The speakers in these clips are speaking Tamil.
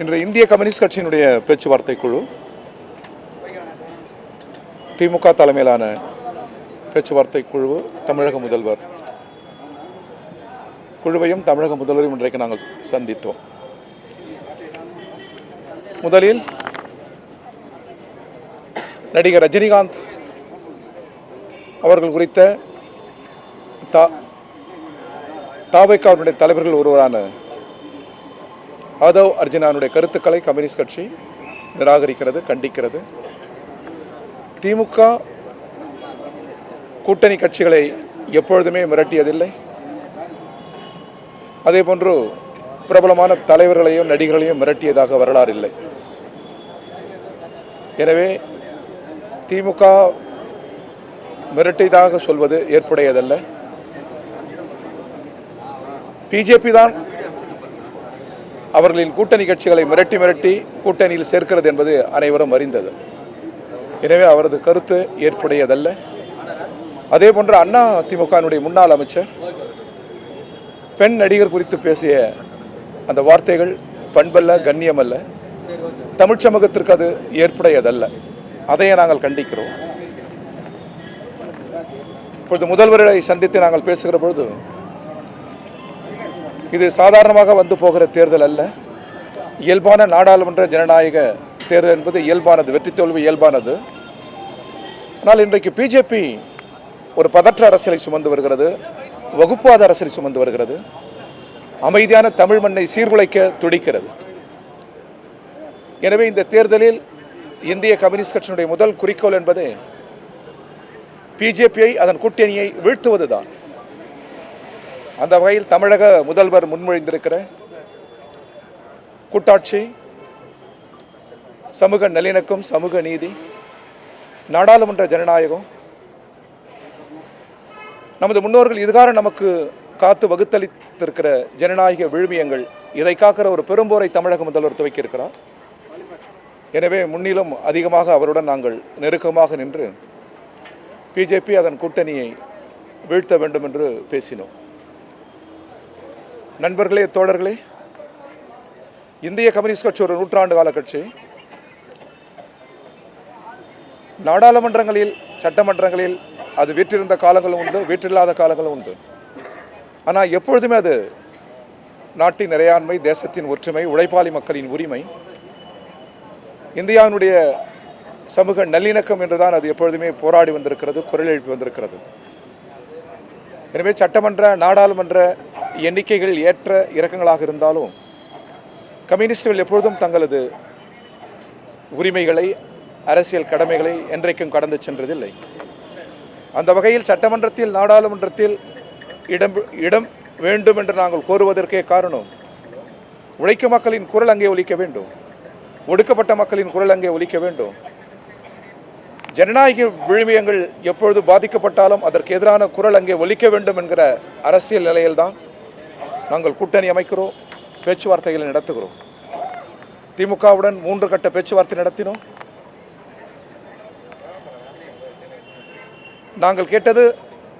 இன்று இந்திய கம்யூனிஸ்ட் கட்சியினுடைய பேச்சுவார்த்தை குழு திமுக தலைமையிலான பேச்சுவார்த்தை குழு தமிழக முதல்வர் குழுவையும் தமிழக முதல்வரையும் இன்றைக்கு நாங்கள் சந்தித்தோம். முதலில் நடிகர் ரஜினிகாந்த் அவர்கள் குறித்த தாவேகாவுடைய தலைவர்கள் ஒருவரான ஆதவ் அர்ஜுனாவுடைய கருத்துக்களை கம்யூனிஸ்ட் கட்சி நிராகரிக்கிறது, கண்டிக்கிறது. திமுக கூட்டணி கட்சிகளை எப்பொழுதுமே மிரட்டியதில்லை. அதே போன்று பிரபலமான தலைவர்களையும் நடிகர்களையும் மிரட்டியதாக வரலாறு இல்லை. எனவே திமுக மிரட்டியதாக சொல்வது ஏற்புடையதல்ல. பிஜேபி தான் அவர்களின் கூட்டணி கட்சிகளை மிரட்டி கூட்டணியில் சேர்க்கிறது என்பது அனைவரும் அறிந்தது. எனவே அவரது கருத்து ஏற்புடையதல்ல. அதே போன்று அண்ணா திமுகவினுடைய முன்னாள் அமைச்சர் பெண் நடிகர் குறித்து பேசிய அந்த வார்த்தைகள் பண்பல்ல, கண்ணியமல்ல, தமிழ் சமூகத்திற்கு அது ஏற்புடையதல்ல. அதையே நாங்கள் கண்டிக்கிறோம். இப்பொழுது முதல்வரை சந்தித்து நாங்கள் பேசுகிற பொழுது இது சாதாரணமாக வந்து போகிற தேர்தல் அல்ல. இயல்பான நாடாளுமன்ற ஜனநாயக தேர்தல் என்பது இயல்பானது, வெற்றி தோல்வி இயல்பானது. ஆனால் இன்றைக்கு பிஜேபி ஒரு பதற்ற அரசியலை சுமந்து வருகிறது, வகுப்புவாத அரசியலை சுமந்து வருகிறது, அமைதியான தமிழ் மண்ணை சீர்குலைக்க துடிக்கிறது. எனவே இந்த தேர்தலில் இந்திய கம்யூனிஸ்ட் கட்சியினுடைய முதல் குறிக்கோள் என்பது பிஜேபியை, அதன் கூட்டணியை வீழ்த்துவதுதான். அந்த வகையில் தமிழக முதல்வர் முன்மொழிந்திருக்கிற கூட்டாட்சி, சமூக நல்லிணக்கம், சமூக நீதி, நாடாளுமன்ற ஜனநாயகம், நமது முன்னோர்கள் இதுகார நமக்கு காத்து வகுத்தளித்திருக்கிற ஜனநாயக விழுமியங்கள், இதை காக்கிற ஒரு பெரும்போரை தமிழக முதல்வர் துவக்கியிருக்கிறார். எனவே முன்னிலும் அதிகமாக அவருடன் நாங்கள் நெருக்கமாக நின்று பிஜேபி அதன் கூட்டணியை வீழ்த்த வேண்டும் என்று பேசினோம். நண்பர்களே, தோழர்களே, இந்திய கம்யூனிஸ்ட் கட்சி ஒரு நூற்றாண்டு கால கட்சி. நாடாளுமன்றங்களில், சட்டமன்றங்களில் அது வீற்றிருந்த காலங்களும் உண்டு, வீற்றில்லாத காலங்களும் உண்டு. ஆனால் எப்பொழுதுமே அது நாட்டின் இறையாண்மை, தேசத்தின் ஒற்றுமை, உழைப்பாளி மக்களின் உரிமை, இந்தியாவினுடைய சமூக நல்லிணக்கம் என்றுதான் அது எப்பொழுதுமே போராடி வந்திருக்கிறது, குரல் எழுப்பி வந்திருக்கிறது. எனவே சட்டமன்ற, நாடாளுமன்ற எண்ணிக்கைகள் ஏற்ற இறக்கங்களாக இருந்தாலும் கம்யூனிஸ்டுகள் எப்பொழுதும் தங்களது உரிமைகளை, அரசியல் கடமைகளை என்றைக்கும் கடந்து சென்றதில்லை. அந்த வகையில் சட்டமன்றத்தில், நாடாளுமன்றத்தில் இடம் வேண்டும் என்று நாங்கள் கோருவதற்கே காரணம், உழைக்கும் மக்களின் குரல் அங்கே ஒலிக்க வேண்டும், ஒடுக்கப்பட்ட மக்களின் குரல் அங்கே ஒலிக்க வேண்டும். ஜனநாயக விழுமியங்கள் எப்பொழுது பாதிக்கப்பட்டாலும் அதற்கு எதிரான குரல் அங்கே ஒலிக்க வேண்டும் என்கிற அரசியல் நிலையில்தான் நாங்கள் கூட்டணி அமைக்கிறோம், பேச்சுவார்த்தைகளை நடத்துகிறோம். திமுகவுடன் 3 கட்ட பேச்சுவார்த்தை நடத்தினோம். நாங்கள் கேட்டது,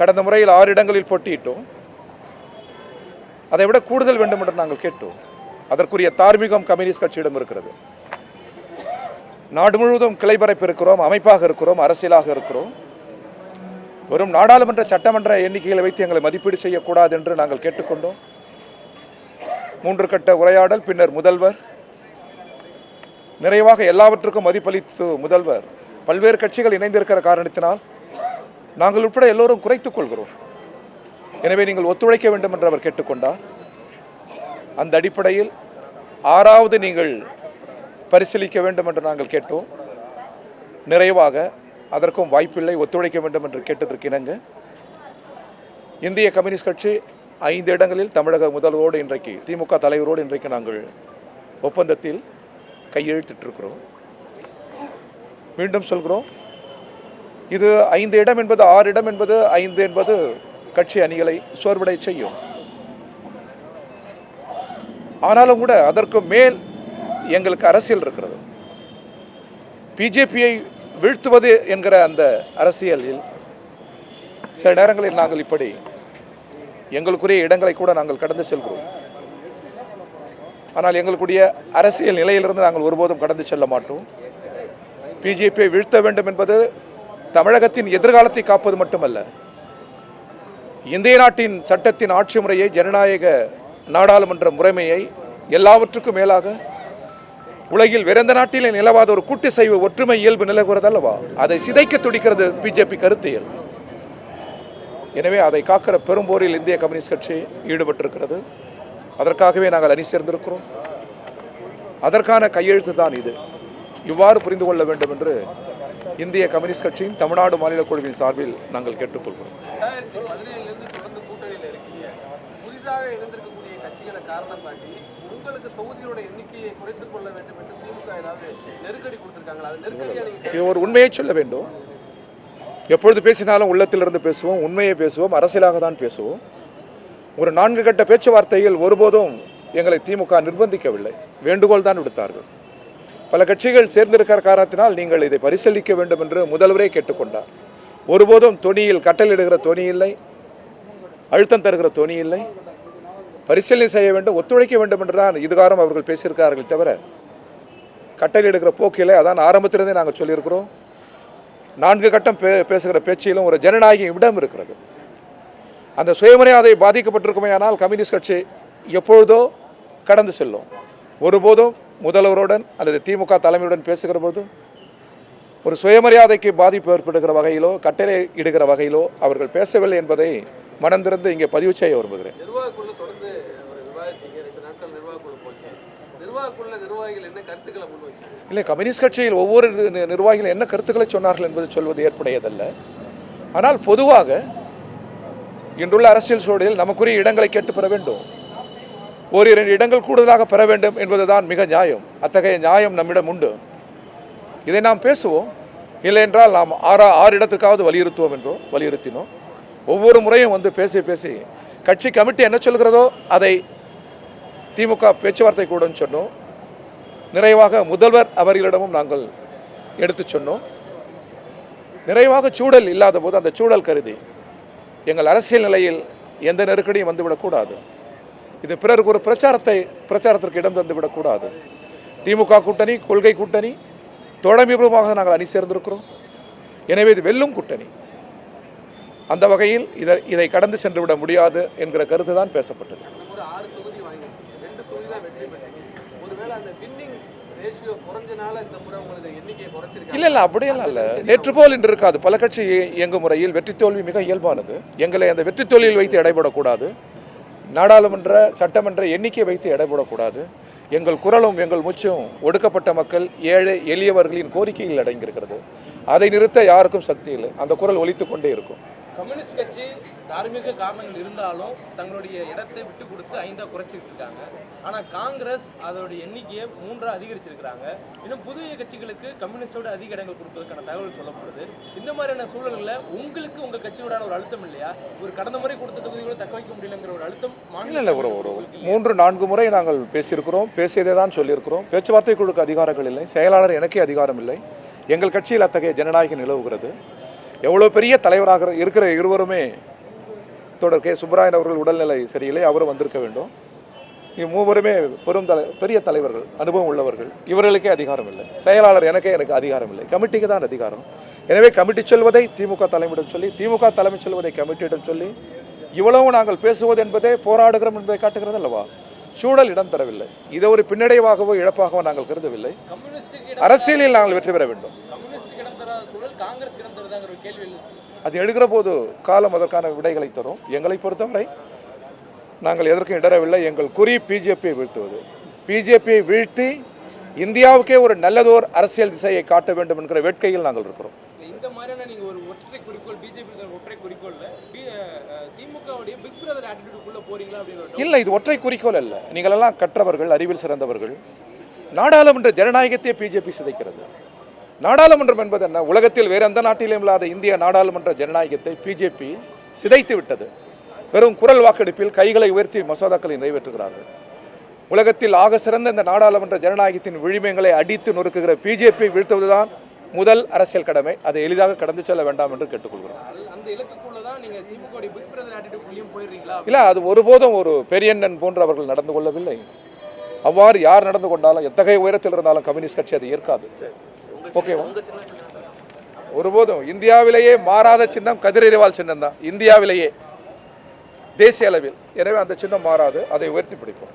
கடந்த முறையில் 6 இடங்களில் போட்டியிட்டோம், அதை விட கூடுதல் வேண்டும் என்று நாங்கள் கேட்டோம். அதற்குரிய தார்மீகம் கம்யூனிஸ்ட் கட்சியிடம் இருக்கிறது. நாடு முழுவதும் கிளைபரப்பு இருக்கிறோம், அமைப்பாக இருக்கிறோம், அரசியலாக இருக்கிறோம். வெறும் நாடாளுமன்ற, சட்டமன்ற எண்ணிக்கைகளை வைத்து எங்களை மதிப்பீடு செய்யக்கூடாது என்று நாங்கள் கேட்டுக்கொண்டோம். 3 கட்ட உரையாடல், பின்னர் முதல்வர் நிறைவாக எல்லாவற்றுக்கும் மதிப்பளித்து முதல்வர் பல்வேறு கட்சிகள் இணைந்திருக்கிற காரணத்தினால் நாங்கள் உட்பட எல்லோரும் குறைத்துக் கொள்கிறோம். எனவே நீங்கள் ஒத்துழைக்க வேண்டும் என்று அவர் கேட்டுக்கொண்டார். அந்த அடிப்படையில் 6வது நீங்கள் பரிசீலிக்க வேண்டும் என்று நாங்கள் கேட்டோம். நிறைவாக அதற்கும் வாய்ப்பில்லை, ஒத்துழைக்க வேண்டும் என்று கேட்டதற்கு இணங்க இந்திய கம்யூனிஸ்ட் கட்சி 5 இடங்களில் தமிழக முதல்வரோடு, இன்றைக்கு திமுக தலைவரோடு இன்றைக்கு நாங்கள் ஒப்பந்தத்தில் கையெழுத்திட்டிருக்கிறோம். மீண்டும் சொல்கிறோம், இது 5 இடம் என்பது, 6 இடம் என்பது, 5 என்பது கட்சி அணிகளை சோர்வடை செய்யும். ஆனாலும் கூட அதற்கு மேல் எங்களுக்கு அரசியல் இருக்கிறது. பிஜேபியை வீழ்த்துவது என்கிற அந்த அரசியலில் சில நேரங்களில் நாங்கள் இப்படி எங்களுக்குரிய இடங்களை கூட நாங்கள் கடந்து செல்கிறோம். ஆனால் எங்களுடைய அரசியல் நிலையிலிருந்து நாங்கள் ஒருபோதும் கடந்து செல்ல மாட்டோம். பிஜேபியை வீழ்த்த வேண்டும் என்பது தமிழகத்தின் எதிர்காலத்தை காப்பது மட்டுமல்ல, இந்திய நாட்டின் சட்டத்தின் ஆட்சி முறையை, ஜனநாயக நாடாளுமன்ற முறைமையை, எல்லாவற்றுக்கும் மேலாக உலகில் வேற எந்த நாட்டிலே நிலவாத ஒரு கூட்டுசைவு ஒற்றுமை இயல்பு நிலவுகிறது அல்லவா, அதை சிதைக்க துடிக்கிறது பிஜேபி கருத்தியல். எனவே அதை காக்கிற பெரும்போரில் இந்திய கம்யூனிஸ்ட் கட்சி ஈடுபட்டிருக்கிறது. அதற்காகவே நாங்கள் அணி சேர்ந்திருக்கிறோம். அதற்கான கையெழுத்து தான் இது. இவ்வாறு புரிந்து கொள்ள வேண்டும் என்று இந்திய கம்யூனிஸ்ட் கட்சியின் தமிழ்நாடு மாநில குழுவின் சார்பில் நாங்கள் கேட்டுக்கொள்கிறோம். இது ஒரு உண்மையை சொல்ல வேண்டும். எப்பொழுது பேசினாலும் உள்ளத்திலிருந்து பேசுவோம், உண்மையை பேசுவோம், அரசியலாக தான் பேசுவோம். ஒரு 4 கட்ட பேச்சுவார்த்தையில் ஒருபோதும் எங்களை திமுக நிர்பந்திக்கவில்லை, வேண்டுகோள் தான் விடுத்தார்கள். பல கட்சிகள் சேர்ந்திருக்கிற காரணத்தினால் நீங்கள் இதை பரிசீலிக்க வேண்டும் என்று முதல்வரே கேட்டுக்கொண்டார். ஒருபோதும் தொனியில் கட்டளிடுகிற தொனி இல்லை, அழுத்தம் தருகிற தொனி இல்லை. பரிசீலனை செய்ய வேண்டும், ஒத்துழைக்க வேண்டும் என்று தான் இதுகாரம் அவர்கள் பேசியிருக்கிறார்கள் தவிர கட்டளிடுகிற போக்கிலே. அதான் ஆரம்பத்திலிருந்தே நாங்கள் சொல்லியிருக்கிறோம். 4 கட்டம் பேசுகிற பேச்சிலும் ஒரு ஜனநாயக இடம் இருக்கிறது. அந்த சுயமரியாதை பாதிக்கப்பட்டிருக்குமேயானால் கம்யூனிஸ்ட் கட்சி எப்பொழுதோ கடந்து செல்லும். ஒருபோதும் முதல்வருடன் அல்லது திமுக தலைமையுடன் பேசுகிற போது ஒரு சுயமரியாதைக்கு பாதிப்பு ஏற்படுகிற வகையிலோ கட்டளை இடுகிற வகையிலோ அவர்கள் பேசவில்லை என்பதை மனந்திருந்து இங்கே பதிவு செய்ய விரும்புகிறேன். இல்லை, கம்யூனிஸ்ட் கட்சியில் ஒவ்வொரு நிர்வாகிகள் என்ன கருத்துக்களை சொன்னார்கள் என்பது சொல்வது ஏற்புடையதல்ல. ஆனால் பொதுவாக இன்றுள்ள அரசியல் சூழலில் நமக்குரிய இடங்களை கேட்டு பெற வேண்டும். 1-2 இடங்கள் கூடுதலாக பெற வேண்டும் என்பதுதான் மிக நியாயம். அத்தகைய நியாயம் நம்மிடம் உண்டு. இதை நாம் பேசுவோம். இல்லை என்றால் நாம் 6 இடத்துக்காவது வலியுறுத்தினோம். ஒவ்வொரு முறையும் வந்து பேசி கட்சி கமிட்டி என்ன சொல்கிறதோ அதை திமுக பேச்சுவார்த்தை கூட சொன்னோம். நிறைவாக முதல்வர் அவர்களிடமும் நாங்கள் எடுத்து சொன்னோம். நிறைவாக சூழல் இல்லாத போது அந்த சூழல் கருதி எங்கள் அரசியல் நிலையில் எந்த நெருக்கடியும் வந்துவிடக்கூடாது. இது பிறருக்கு ஒரு பிரச்சாரத்திற்கு இடம் தந்துவிடக்கூடாது. திமுக கூட்டணி கொள்கை கூட்டணி, தோழமைபூர்வமாக நாங்கள் அணி சேர்ந்திருக்கிறோம். எனவே இது வெல்லும் கூட்டணி. அந்த வகையில் இதை கடந்து சென்று விட முடியாது என்கிற கருத்து தான் பேசப்பட்டது. இல்லை, அப்படியெல்லாம் இல்லை. நேற்று போல் இன்று இருக்காது. பல கட்சி இயங்கும் முறையில் வெற்றி தோல்வி மிக இயல்பானது. எங்களை அந்த வெற்றி தோல்வியில் வைத்து எடைபடக்கூடாது. நாடாளுமன்ற சட்டமன்ற எண்ணிக்கை வைத்து எடைபடக்கூடாது. எங்கள் குரலும் எங்கள் மூச்சும் ஒடுக்கப்பட்ட மக்கள், ஏழை எளியவர்களின் கோரிக்கையில் அடங்கியிருக்கிறது. அதை நிறுத்த யாருக்கும் சக்தி இல்லை. அந்த குரல் ஒலித்து கொண்டே இருக்கும். கம்யூனிஸ்ட் கட்சி தார்மீக காரணங்கள் இருந்தாலும் தங்களுடைய இடத்தை விட்டு கொடுத்து 5 குறைச்சிட்டு இருக்காங்க. ஆனால் காங்கிரஸ் அதோடைய எண்ணிக்கையை 3 அதிகரிச்சிருக்கிறாங்க. இன்னும் புதிய கட்சிகளுக்கு கம்யூனிஸ்டோட அதிக இடங்கள் கொடுப்பதற்கான தகவல் சொல்லப்படுது. இந்த மாதிரியான சூழல்களில் உங்களுக்கு உங்கள் கட்சியோட ஒரு அழுத்தம் இல்லையா? ஒரு கடந்த முறை கொடுத்த தொகுதிகளை தக்க வைக்க முடியலங்கிற ஒரு அழுத்தம் இல்லை. ஒரு 3-4 முறை நாங்கள் பேசியிருக்கிறோம், பேசியதே தான் சொல்லியிருக்கிறோம். பேச்சுவார்த்தை குழுக்கு அதிகாரங்கள் இல்லை, செயலாளர் எனக்கே அதிகாரம் இல்லை. எங்கள் கட்சியில் அத்தகைய ஜனநாயகம் நிலவுகிறது. எவ்வளோ பெரிய தலைவராக இருக்கிற இருவருமே, தொடர் கே சுப்பராயன் அவர்கள் உடல்நிலை சரியில்லை, அவரும் வந்திருக்க வேண்டும். மூவருமே பெரிய தலைவர்கள், அனுபவம் உள்ளவர்கள். இவர்களுக்கே அதிகாரம் இல்லை. செயலாளர் எனக்கு அதிகாரம் இல்லை. கமிட்டிக்கு தான் அதிகாரம். எனவே கமிட்டி சொல்வதை திமுக தலைமையிடம் சொல்லி, திமுக தலைமை சொல்வதை கமிட்டியிடம் சொல்லி, இவ்வளவு நாங்கள் பேசுவது என்பதே போராடுகிறோம் என்பதை காட்டுகிறது அல்லவா? சூழல் இடம் தரவில்லை. இதை ஒரு பின்னடைவாகவோ இழப்பாகவோ நாங்கள் கருதவில்லை. அரசியலில் நாங்கள் வெற்றி பெற வேண்டும். அது எடுக்கிற போது காலம் அதற்கான விடைகளை தரும். எங்களை பொறுத்தவரை நாங்கள் எதற்கும் இடரவில்லை. எங்கள் குறி பிஜேபியை வீழ்த்துவது. பிஜேபியை வீழ்த்தி இந்தியாவுக்கே ஒரு நல்லதோர் அரசியல் திசையை காட்ட வேண்டும் என்கிற வேட்கையில் நாங்கள் இருக்கிறோம். இந்த மாதிரியான நீங்க ஒரு ஒற்றை குறிக்கோள், பிஜேபி ஒற்றை குறிக்கோள் திமுகவுடைய பிக் பிரதர் ஆட்டிட்யூடுக்குள்ள போறீங்களா அப்படின்னு? இல்லை, இது ஒற்றை குறிக்கோள் அல்ல. நீங்கள் எல்லாம் கற்றவர்கள், அறிவில் சிறந்தவர்கள். நாடாளுமன்ற ஜனநாயகத்தை பிஜேபி சிதைக்கிறது. நாடாளுமன்றம் என்பது என்ன? உலகத்தில் வேறு எந்த நாட்டிலும் இல்லாத இந்திய நாடாளுமன்ற ஜனநாயகத்தை பிஜேபி சிதைத்து விட்டது. வெறும் குரல் வாக்கெடுப்பில் கைகளை உயர்த்தி மசோதாக்களை நிறைவேற்றுகிறார்கள். உலகத்தில் ஆக சிறந்த இந்த நாடாளுமன்ற ஜனநாயகத்தின் விழுமியங்களை அடித்து நொறுக்குகிற பிஜேபி வீழ்த்துவதுதான் முதல் அரசியல் கடமை. அதை எளிதாக கடந்து செல்ல வேண்டாம் என்று கேட்டுக்கொள்கிறோம். இல்லை, அது ஒருபோதும் ஒரு பெரியண்ணன் போன்று அவர்கள் நடந்து கொள்ளவில்லை. அவ்வாறு யார் நடந்து கொண்டாலும் எத்தகைய உயரத்தில் இருந்தாலும் கம்யூனிஸ்ட் கட்சி அதை ஏற்காது. ஓகேவா? ஒருபோதும் இந்தியாவிலேயே மாறாத சின்னம் கதிரறிவால் சின்னம் தான், இந்தியாவிலேயே தேசிய அளவில். எனவே அந்த சின்னம் மாறாது, அதை உயர்த்தி பிடிப்போம்.